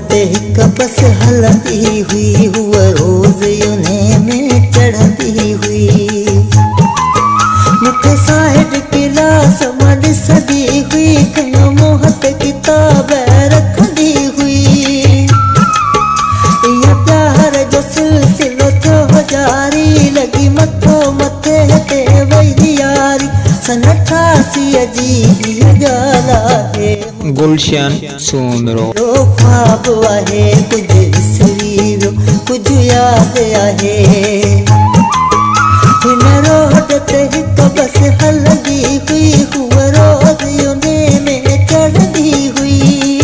ते हिक बस हलंदी हुई, हुआ रोज़ उन्हें में चढ़ंदी हुई। मूंखे साइड क्लास मां ॾिसंदी हुई, कयो मुंह ते किताब रखंदी हुई। इहा प्यार जो सिलसिलो थियो जारी, लॻी मथो मथे ते वई यारी। सन 88 जी हीअ ॻाल्हि आहे। गुलशन सोनरो ख्वाब आहे, कुझु विसरी वियो, कुझु यादि आहे। हिन रोड ते हिक बस हलंदी हुई, हुअ रोज़ उन में चढ़ंदी हुई।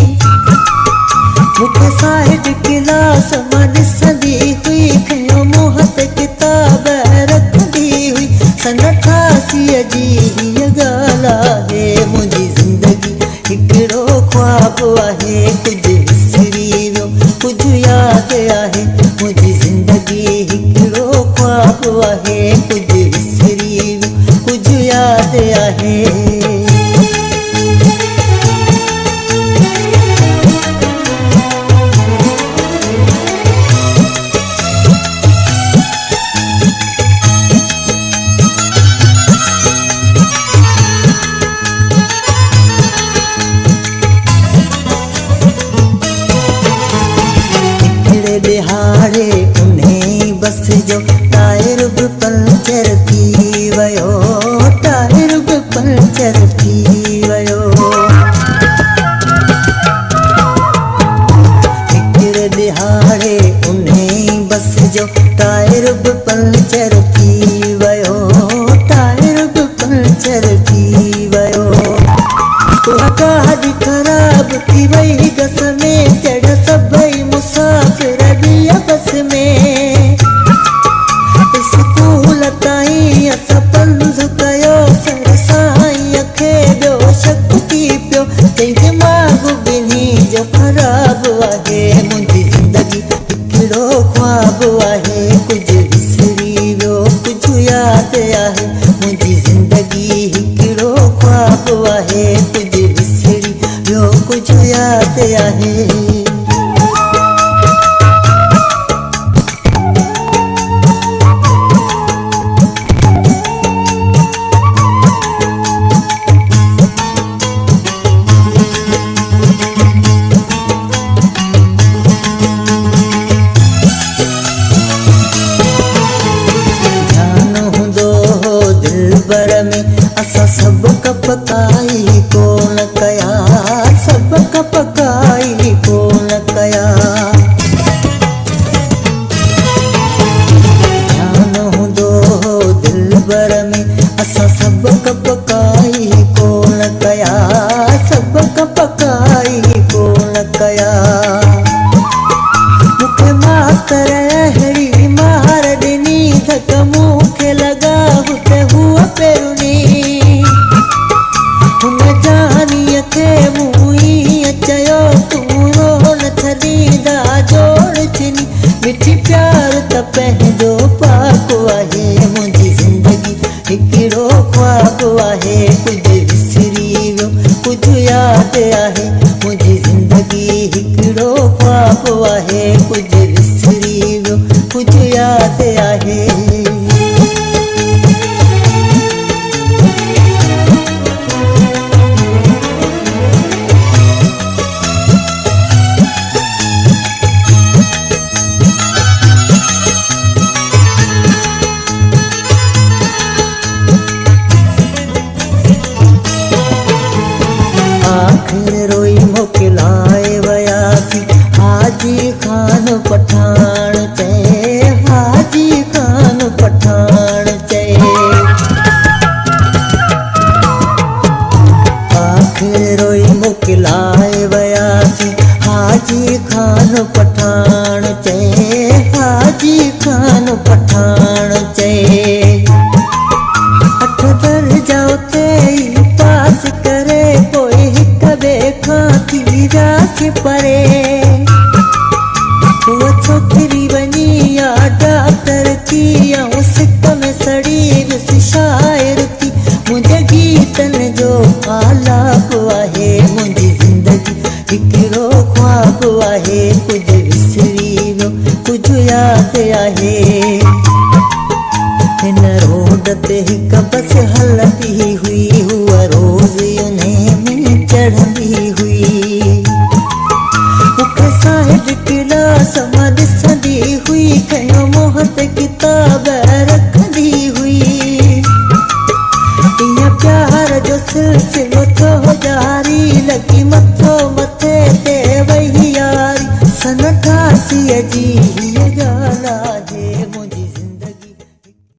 मूंखे साइड क्लास मां ॾिसंदी हुई, खयो मुंह ते किताब रखंदी हुई। सन 88 जी हीअ ॻाल्हि आहे। मुंहिंजी ज़िंदगी हिकिड़ो ख्वाब आहे, कुझु विसरी वियो, कुझु यादि आहे। मुंहिंजी ज़िंदगी हिकिड़ो ख्वाब आहे, कुझु विसरी वियो, कुझु यादि आहे। दिहाड़े उन्हें बस जो टायर बि पंचर थी वियो, टायर बि पंचर थी वियो। हिकिड़े दिहाड़े उन्हें बस जो टायर बि पंचर थी वियो, टायर बि पंचर थी वियो। गाॾी ख़राब थी वई, गस में चढ़ सभई मुसाफ़िर बस में। स्कूल ताईं असां पंधु कयो, सर साईं खे ॿियो शक थी पियो, चई दिमाग़ ॿिन्ही जो ख़राब आहे। मुंहिंजी ज़िंदगी हिकिड़ो ख्वाब आहे, कुझु विसरी वियो, कुझु यादि आहे। मुंहिंजी ज़िंदगी हिकिड़ो ख्वाब आहे, कुझु विसरी वियो, कुझु यादि आहे। दिलबर में असां सब कपकाई कोन कया, सब कपकाई कोन कया। ध्यान हूंदो हो दिलबर में असां सब कपकाई कोन कया, सब कपकाई कोन कया। मूंखे मास्तर अहिड़ी मार ॾिनी, धक मूंखे लॻा हुते हुअ पेरुनी। हुन जानीअ खे मूं ईअं चयो, तूं रो न छॾींदा जोड़ चिनी। मिठी प्यार त पंहिंजो पाको आहे। मुंहिंजी ज़िंदगी हिकिड़ो ख्वाब आहे, कुझु विसरी वियो, कुझु यादि आहे। मुंहिंजी ज़िंदगी हिकिड़ो ख्वाब आहे, कुझु विसरी वियो, कुझु यादि आहे। आखिर रोई मोकिलाए वयासी, हाजी खान पठान चए, हाजी खान पठान चए। आखिर रोई मोकिलाए वयासी, हाजी खान पठान चए, हाजी खान पठान चए। 8 दर्जा उते ई पास करे, पोइ हिक ॿिए खां थी वियासीं परे। ते आहे हिन रोड ते हिक बस हलंदी हुई हुआ रोज़ उन्हें में चढ़ंदी हुई मूंखे साइड क्लास मां ॾिसंदी हुई खयो मुंहं ते किताब रखंदी हुई इहा प्यार जो सिलसिलो थियो जारी लॻी मथो मथे ते वही यारी सन 88 जी हीअ ॻाल्हि